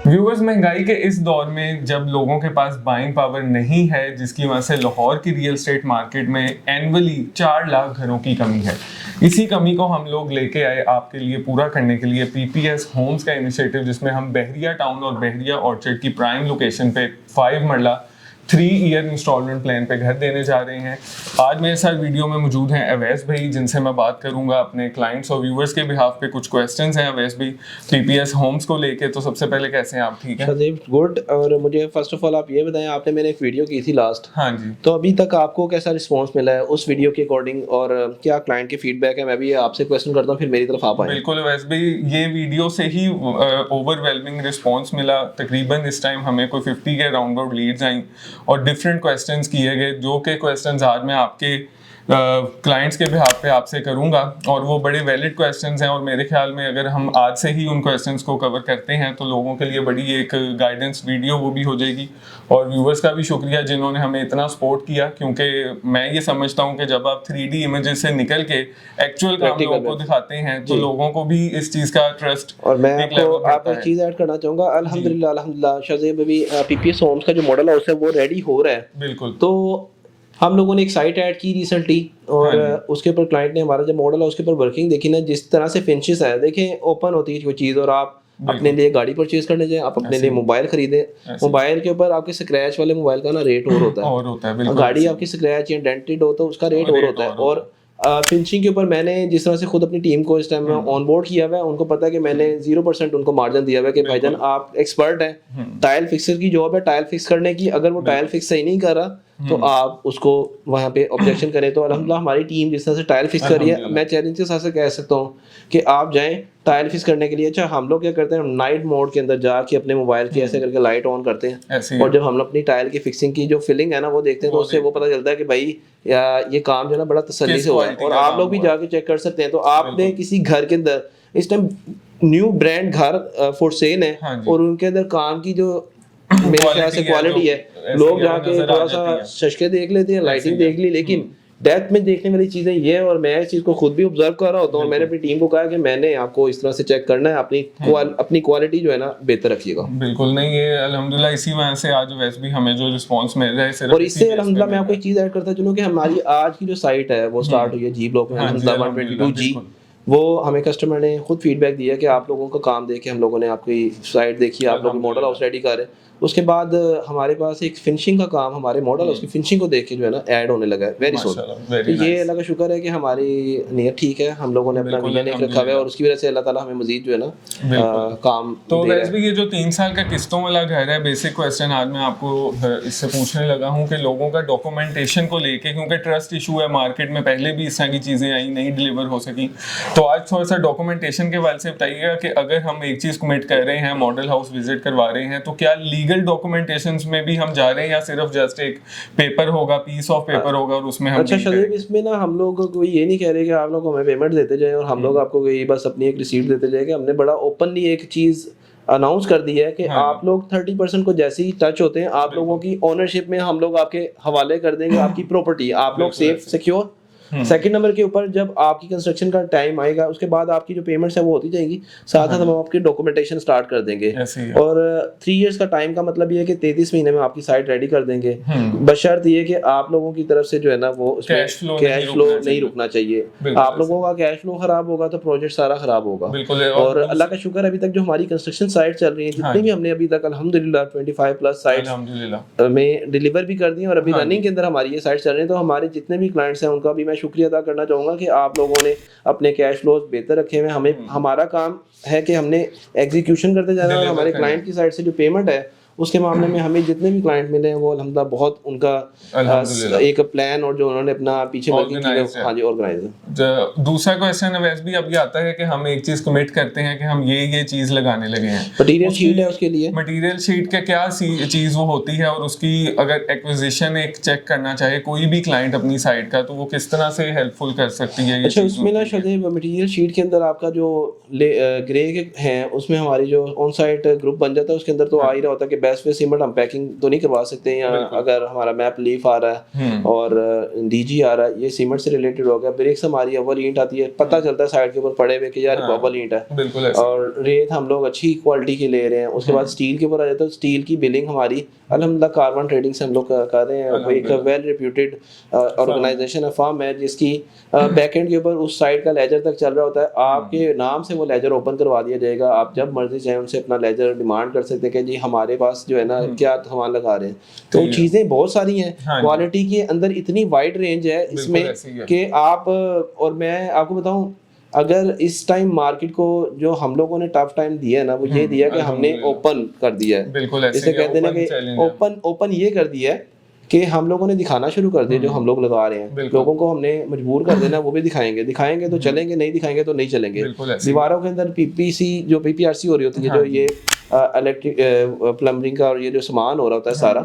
Viewers, महंगाई के इस दौर में जब लोगों के पास बाइंग पावर नहीं है, जिसकी वजह से लाहौर की रियल एस्टेट मार्केट में एनुअली 4 लाख घरों की कमी है, इसी कमी को हम लोग लेके आए आपके लिए पूरा करने के लिए पीपीएस होम्स का इनिशिएटिव, जिसमें हम बहरिया टाउन और बहरिया ऑर्चर्ड की प्राइम लोकेशन पे 5 मरला 3 ईयर इंस्टॉलमेंट प्लान पे घर देने जा रहे हैं। आज मेरे साथ वीडियो में मौजूद हैं अवैस भाई, जिनसे मैं बात करूंगा अपने क्लाइंट्स और व्यूवर्स के बिहाफ पे। कुछ क्वेश्चंस हैं अवैस भाई पीपीएस होम्स को लेके। तो सबसे पहले कैसे हैं आप? ठीक है शादेब, गुड। और मुझे फर्स्ट ऑफ ऑल आप ये बताएं, आपने मैंने एक वीडियो की थी लास्ट, हाँ जी, तो अभी तक आपको कैसा रिस्पांस मिला है उस वीडियो के अकॉर्डिंग, और क्या क्लाइंट की फीडबैक है? मैं भी आपसे क्वेश्चन करता हूँ, फिर मेरी तरफ आप आए। बिल्कुल अवैस भाई, ये वीडियो से ही ओवरवेलमिंग रिस्पांस मिला। तकरीबन इस टाइम हमें कोई 50 के अराउंड अबाउट लीड्स आई और डिफरेंट क्वेश्चंस किए गए, जो कि क्वेश्चंस आज मैं आपके क्लाइंट्स के बिहाफ पे आपसे करूंगा और वो बड़े वैलिड क्वेश्चंस हैं। और मेरे ख्याल में अगर हम आज से ही उन क्वेश्चंस को कवर करते हैं तो लोगों के लिए बड़ी एक गाइडेंस वीडियो वो भी हो जाएगी। और व्यूवर्स का भी शुक्रिया जिन्होंने हमें इतना सपोर्ट किया, क्योंकि मैं ये समझता हूँ कि जब आप 3D इमेजेस से निकल के एक्चुअल काम लोगों को दिखाते हैं तो लोगों को भी इस चीज़ का ट्रस्ट। और मैं आपको एक चीज़ ऐड करना चाहूँगा। अल्हम्दुलिल्लाह शाज़ेब, अभी पीपीएस होम्स का जो मॉडल हाउस है वो रेडी हो रहा है। बिल्कुल। तो हम लोगों ने एक साइट ऐड की रिसेंटली, और उसके ऊपर क्लाइंट ने हमारा जब मॉडल है उसके ऊपर वर्किंग देखी ना, जिस तरह से फिनिशेस है, देखें ओपन होती है कोई चीज़, और आप अपने लिए गाड़ी परचेज करने जाए, आप अपने लिए मोबाइल खरीदें, मोबाइल के ऊपर आपके स्क्रैच वाले मोबाइल का ना रेट और होता है, गाड़ी आपकी स्क्रैच या डेंटेड हो तो उसका रेट और होता है। और फिनिशिंग के ऊपर मैंने जिस तरह से खुद अपनी टीम को इस टाइम में ऑन बोर्ड किया हुआ है, उनको पता है कि मैंने 0% उनको मार्जिन दिया हुआ है कि भाईजान आप एक्सपर्ट हैं, टाइल फिक्सर की जॉब है टाइल फिक्स करने की, अगर वो टाइल फिक्स सही नहीं कर रहा तो आप उसको वहाँ पे ऑब्जेक्शन करें। तो अल्हम्दुलिल्लाह हमारी टीम जिस तरह से टाइल फिक्स कर रही है, मैं चैलेंज के साथ से कह सकता हूँ कि आप जाएं टाइल फिक्स करने के लिए। अच्छा, हम लोग क्या करते हैं, हम नाइट मोड के अंदर जाके अपने मोबाइल की ऐसे करके लाइट ऑन करते हैं, और जब हम अपनी टाइल की फिक्सिंग की जो फिलिंग है ना वो देखते हैं, तो उससे वो पता चलता है कि भाई ये काम जो है ना बड़ा तसल्ली से हुआ है। और आप लोग भी जाके चेक कर सकते हैं। तो आपने किसी घर के अंदर इस टाइम न्यू ब्रांड घर फॉर सेल है, और उनके अंदर काम की जो मेरे ख्याल से क्वालिटी है, लोग जाके थोड़ा सा शशके देख लेते हैं, लाइटिंग देख ली, लेकिन डेप्थ में देखने वाली चीजें ये है। और मैं इस चीज को खुद भी ऑब्जर्व कर रहा होता हूँ, और मैंने अपनी टीम को कहा कि मैंने आपको इस तरह से चेक करना है, अपनी क्वालिटी जो है ना बेहतर रखिएगा। बिल्कुल नहीं, ये अल्हम्दुलिल्लाह इसी वजह से आज वैसे भी हमें जो रिस्पांस मिल रहा है सिर्फ, और इससे अल्हम्दुलिल्लाह मैं आपको एक चीज ऐड करता चलूं कि हमारी आज की जो साइट है वो स्टार्ट हुई है जी ब्लॉक में, अल्हम्दुलिल्लाह 122G। वो हमें कस्टमर ने खुद फीडबैक दिया कि आप लोगों का काम देख के हम लोगों ने आपकी साइट देखी, आप लोग मॉडल हाउस रेडी कर रहे हैं। उसके बाद हमारे पास एक फिनिशिंग का काम, हमारे मॉडल उसकी फिनिशिंग को देख के जो है ना ऐड होने लगा है। वेरी सो तो ये अल्लाह का शुक्र है कि हमारी नीयत ठीक है, हम लोगों ने अपना विजन एक रखा हुआ है, और उसकी वजह से अल्लाह ताला हमें मजीद जो है ना काम। तो वैसे भी ये जो 3 साल का किस्तों वाला घर है, बेसिक क्वेश्चन आज मैं आपको इससे पूछने लगा हूँ कि लोगों का डॉक्यूमेंटेशन को लेके, क्योंकि ट्रस्ट इशू है मार्केट में, पहले भी इस तरह की चीज़ें आई नहीं डिलीवर हो सकी। तो आज थोड़ा सा डॉक्यूमेंटेशन के वाले से बताइएगा कि अगर हम एक चीज़ कमिट कर रहे हैं, मॉडल हाउस विजिट करवा रहे हैं, तो क्या लीगल डॉक्यूमेंटेशन में भी हम जा रहे हैं या सिर्फ जस्ट एक पेपर होगा, पीस ऑफ पेपर होगा और उसमें हम? अच्छा शादेब, इसमें ना हम लोग कोई ये नहीं कह रहे कि आप लोग हमें पेमेंट देते जाएं और हम लोग आपको कोई बस अपनी एक रिसीप्ट देते जाएंगे। हमने बड़ा ओपनली एक चीज़ अनाउंस कर दी है कि आप लोग 30% को जैसे ही टच होते हैं, आप लोगों की ओनरशिप में हम लोग आपके हवाले कर देंगे आपकी प्रॉपर्टी, आप लोग सेफ सिक्योर। सेकंड नंबर के ऊपर जब आपकी कंस्ट्रक्शन का टाइम आएगा उसके बाद आपकी जो पेमेंट्स है वो होती जाएंगी, साथ साथ हम आपकी डॉक्यूमेंटेशन स्टार्ट कर देंगे। और 3 इयर्स का टाइम का मतलब ये है कि 33 महीने में आपकी साइट रेडी कर देंगे, बशर्त ये कि आप लोगों की तरफ से जो है ना वो कैश फ्लो नहीं रुकना चाहिए। आप लोगों का कैश फ्लो खराब होगा तो प्रोजेक्ट सारा खराब होगा। और अल्लाह का शुक्र अभी तक जो हमारी कंस्ट्रक्शन साइट चल रही है, जितनी भी हमने अभी तक अल्हम्दुलिल्लाह 25 प्लस साइट में डिलीवर भी कर दी, और अभी रनिंग के अंदर हमारी ये साइट चल रही है। तो हमारे जितने भी क्लाइंट्स हैं उनका भी मैं शुक्रिया अदा करना चाहूँगा कि आप लोगों ने अपने कैश फ्लोज बेहतर रखे हुए। हमें हमारा काम है कि हमने एग्जीक्यूशन करते जाना है, हमारे क्लाइंट की साइड से जो पेमेंट है उसके मामले में हमें जितने भी क्लाइंट मिले हैं वो अल्हम्दुलिल्लाह बहुत उनका एक प्लान और जो उन्होंने अपना पीछे वर्किंग की है, हाँ जी, ऑर्गेनाइज है। दूसरा क्वेश्चन वैसे भी अभी आता है कि हम एक चीज कमिट करते हैं कि हम ये चीज लगाने लगे हैं, मटेरियल शीट है उसके लिए। मटेरियल शीट का क्या चीज वो होती है, और उसकी अगर एक्विजिशन एक चेक करना चाहे कोई भी क्लाइंट अपनी साइट का, तो वो किस तरह से हेल्पफुल कर सकती है? अच्छा, उसमें ना शायद मटेरियल शीट के अंदर आपका जो ग्रे है उसमें हमारी जो ऑन साइट ग्रुप बन जाता है, उसके अंदर तो आ ही रहा होता है कि बेस्ट वे सीमेंट हम पैकिंग तो नहीं करवा सकते, या अगर हमारा मैप लीफ आ रहा है और डीजी आ रहा है, ये सीमेंट से रिलेटेड हो गया। ब्रिक्स हमारी अव्वल ईंट आती है, पता चलता है साइड के ऊपर पड़े हुए कि यार अव्वल ईंट है, और रेत हम लोग अच्छी क्वालिटी की ले रहे हैं। उसके बाद स्टील के ऊपर आ जाता है, स्टील की बिलिंग हमारी अल्हम्दुलिल्लाह कार्बन ट्रेडिंग से हम लोग कर रहे हैं। वो एक वेल रिप्यूटेड ऑर्गेनाइजेशन है, फर्म है, जिसकी बैकएंड के ऊपर उस साइड का लेजर तक चल रहा होता है। आपके नाम से वो लेजर ओपन करवा दिया जाएगा, आप जब मर्जी चाहे उनसे अपना लेजर डिमांड कर सकते हैं कि जी हमारे पास जो है ना क्या सामान लगा रहे हैं। तो चीज़ें बहुत सारी हैं, क्वालिटी के अंदर इतनी वाइड रेंज है इसमें कि आप, और मैं आपको बताऊं, अगर इस टाइम मार्केट को जो हम लोगों ने टफ टाइम दिया है ना, वो ये दिया कि हमने ओपन कर दिया है। बिल्कुल इसे कहते हैं ना कि ओपन ये कर दिया है कि हम लोगों ने दिखाना शुरू कर दिया जो हम लोग लगा रहे हैं। लोगों को हमने मजबूर कर देना, वो भी दिखाएंगे तो चलेंगे, नहीं दिखाएंगे तो नहीं चलेंगे। दीवारों के अंदर पीपीसी जो पीपीआरसी हो रही होती है, जो ये इलेक्ट्रिक प्लम्बिंग का और ये जो सामान हो रहा होता है सारा,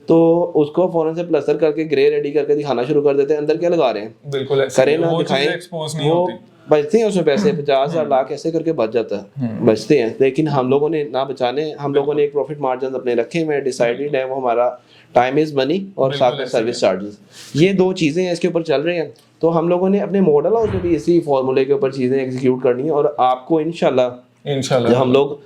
तो उसको फौरन से प्लस्तर करके ग्रे रेडी करके दिखाना शुरू कर देते हैं अंदर क्या लगा रहे हैं। बिल्कुल करें ना दिखाएं, वो बचते हैं उसमें पैसे 50,000 लाख ऐसे करके बच जाता है, बचते हैं। लेकिन हम लोगों ने ना बचाने, हम लोगों ने एक प्रॉफिट मार्जिन अपने रखे हुए हैं, डिसाइडेड है, वो हमारा टाइम इज मनी और साथ में सर्विस चार्जेस, ये दो चीज़ें हैं इसके ऊपर चल रहे हैं। तो हम लोगों ने अपने मॉडल हाउस में भी इसी फॉर्मूले के ऊपर चीज़ें एग्जीक्यूट करनी है, और आपको इंशाल्लाह जब हम लोग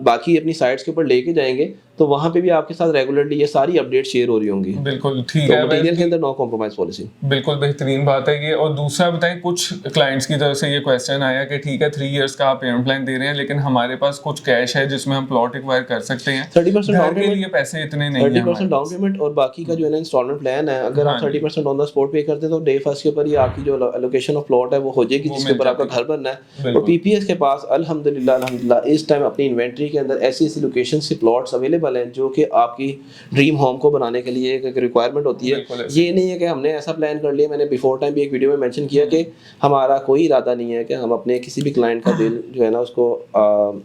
बाकी अपनी साइट्स के ऊपर लेके जाएंगे तो वहाँ पे भी आपके साथ रेगुलरली ये सारी अपडेट शेयर हो रही होंगी। बिल्कुल ठीक है, मटेरियल के अंदर नो कॉम्प्रोमाइज पॉलिसी, बिल्कुल बेहतरीन बात है ये। और दूसरा बताएं, कुछ क्लाइंट्स की तरफ से ये क्वेश्चन आया कि ठीक है 3 इयर्स का आप पेमेंट प्लान दे रहे हैं, लेकिन हमारे पास कुछ कैश है जिसमें हम प्लॉट एक्वायर कर सकते हैं, 30% डाउन पेमेंट, लिए पैसे इतने नहीं है, 30% डाउन पेमेंट और बाकी का जो है ना इंस्टॉलमेंट प्लान है। अगर आप 30% ऑन द स्पॉट पे करते हैं तो डे फर्स्ट के ऊपर ही आपकी जो एलोकेशन ऑफ प्लॉट है वो हो जाएगी, जिसके ऊपर आपका घर बनना है। और पीपीएस के पास अल्हम्दुलिल्लाह इस टाइम अपनी इन्वेंट्री के अंदर ऐसी लोकेशन से प्लॉट्स अवेलेबल हैं जो कि आपकी ड्रीम होम को बनाने के लिए एक रिक्वायरमेंट होती है। ये नहीं है कि हमने ऐसा प्लान कर लिया, मैंने बिफोर टाइम भी एक वीडियो में मेंशन किया कि हमारा कोई इरादा नहीं है कि हम अपने किसी भी क्लाइंट का दिल जो है ना उसको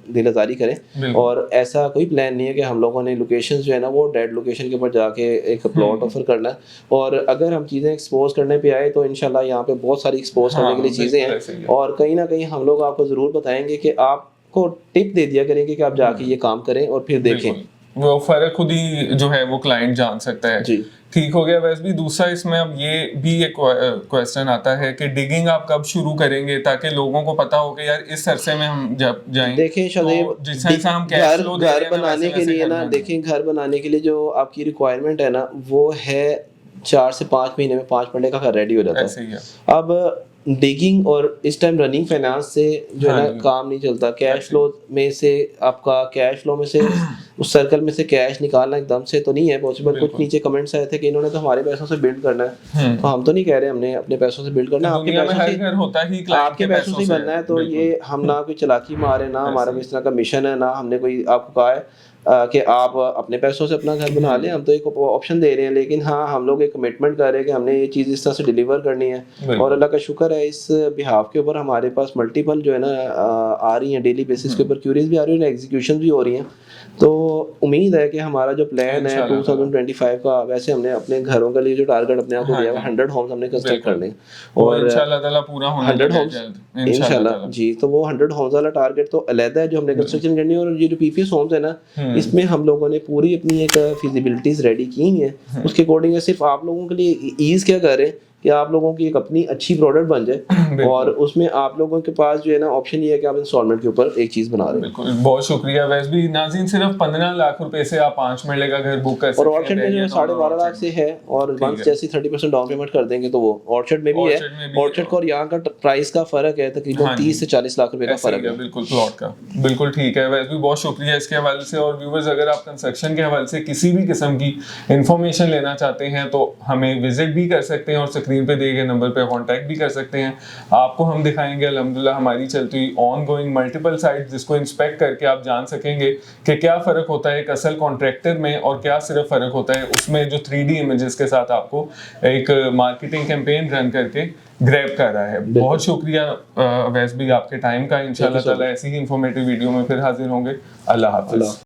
दिल आज़ारी करें, और ऐसा कोई प्लान नहीं है कि हम लोगों ने लोकेशन जो है ना वो डेड लोकेशन के ऊपर जाके एक प्लॉट ऑफर करना है। और अगर हम चीज़ें एक्सपोज करने पे आए तो इंशाल्लाह यहाँ पे बहुत सारी एक्सपोज करने के लिए चीज़ें हैं, और कहीं ना कहीं हम लोग आपको ज़रूर बताएंगे कि आपको टिप दे दिया करेंगे कि आप जाके ये काम करें और फिर देखें, वो फर्क खुद ही जो है वो क्लाइंट जान सकता है जी। ठीक हो गया। वैसे भी दूसरा इसमें अब ये भी एक क्वेश्चन आता है कि डिगिंग आप कब शुरू करेंगे ताकि लोगों को पता हो कि यार इस अरसे में हम जब जाएं। देखें शादेब, तो जिस तरह से हम कैश फ्लो घर बनाने के लिए ना, देखें घर बनाने के लिए जो आपकी रिक्वायरमेंट है ना वो है 4 से 5 महीने में 5 मरले का घर रेडी हो जाता है। अब डिगिंग और इस टाइम रनिंग फाइनेंस से जो है ना काम नहीं चलता। कैश फ्लो में से आपका कैश फ्लो में से उस सर्कल में से कैश निकालना एकदम से तो नहीं है पॉसिबल। कुछ नीचे कमेंट्स आए थे कि इन्होंने तो हमारे पैसों से बिल्ड करना है, तो हम तो नहीं कह रहे हमने अपने पैसों से बिल्ड करना है, आपके पैसों से ही बनना है। तो ये हम ना कोई चलाकी मारे, ना हमारा कोई इस तरह का मिशन है, ना हमने कोई आपको कहा है कि आप अपने पैसों से अपना घर बना लें। हम तो एक ऑप्शन दे रहे हैं, लेकिन हाँ हम लोग एक कमिटमेंट कर रहे हैं कि हमने ये चीज़ इस तरह से डिलीवर करनी है। और अल्लाह का शुक्र है इस बिहाफ के ऊपर हमारे पास मल्टीपल जो है ना आ रही हैं डेली बेसिस के ऊपर क्यूरीज भी आ रही है, एग्जीक्यूशन भी हो रही हैं। तो उम्मीद है कि हमारा जो प्लान है 2025 का, वैसे हमने अपने घरों के लिए जो टारगेट अपने आप को दिया है 100 होम्स हमने कंस्ट्रक्ट करने, और इंशाल्लाह ताला पूरा होने 100 होम्स इंशाल्लाह जी। तो वो 100 होम्स वाला टारगेट तो अलग है जो हमने कंस्ट्रक्शन करनी है। और ये जो पीपीएस होम्स है ना, इसमें हम लोगों ने पूरी अपनी एक फिजिबिलिटीज रेडी की है। उसके अकॉर्डिंग सिर्फ आप लोगों के लिए ईज क्या करें कि आप लोगों की एक अपनी अच्छी प्रोडक्ट बन जाए, और उसमें आप लोगों के पास जो है ना ऑप्शन ये है कि आप इंस्टॉलमेंट के ऊपर एक चीज बना रहे हैं। बिल्कुल, बहुत शुक्रिया। वैसे भी नाज़रीन सिर्फ 15 लाख रुपए से आप 5 मरले का घर बुक कर सकते हैं, और ऑर्चर्ड में जो 12.5 लाख से है, और वंस जैसी 30% डाउन पेमेंट कर देंगे तो वो ऑर्चर्ड में भी है। ऑर्चर्ड का और यहाँ का प्राइस का फर्क है तकरीबन 30 से 40 लाख रुपए का फर्क है बिल्कुल प्लॉट का। बिल्कुल ठीक है। वैसे भी बहुत शुक्रिया इसके हवाले से। और व्यूवर्स, अगर आप कंस्ट्रक्शन के हवाले से किसी भी किस्म की इंफॉर्मेशन लेना चाहते हैं तो हमें विजिट भी कर सकते हैं, और स्क्रीन पे दिए गए नंबर पे कांटेक्ट भी कर सकते हैं। आपको हम दिखाएंगे अल्हम्दुलिल्लाह हमारी चलती हुई ऑन गोइंग मल्टीपल साइट, जिसको इंस्पेक्ट करके आप जान सकेंगे कि क्या फ़र्क होता है एक असल कॉन्ट्रैक्टर में, और क्या सिर्फ फ़र्क होता है उसमें जो 3D इमेजेस के साथ आपको एक मार्केटिंग कैंपेन रन करके ग्रैब कर रहा है। बहुत शुक्रिया वैसे भी आपके टाइम का। इंशाल्लाह ताला ऐसी ही इंफॉर्मेटिव वीडियो में फिर हाजिर होंगे। अल्लाह हाफ़िज़।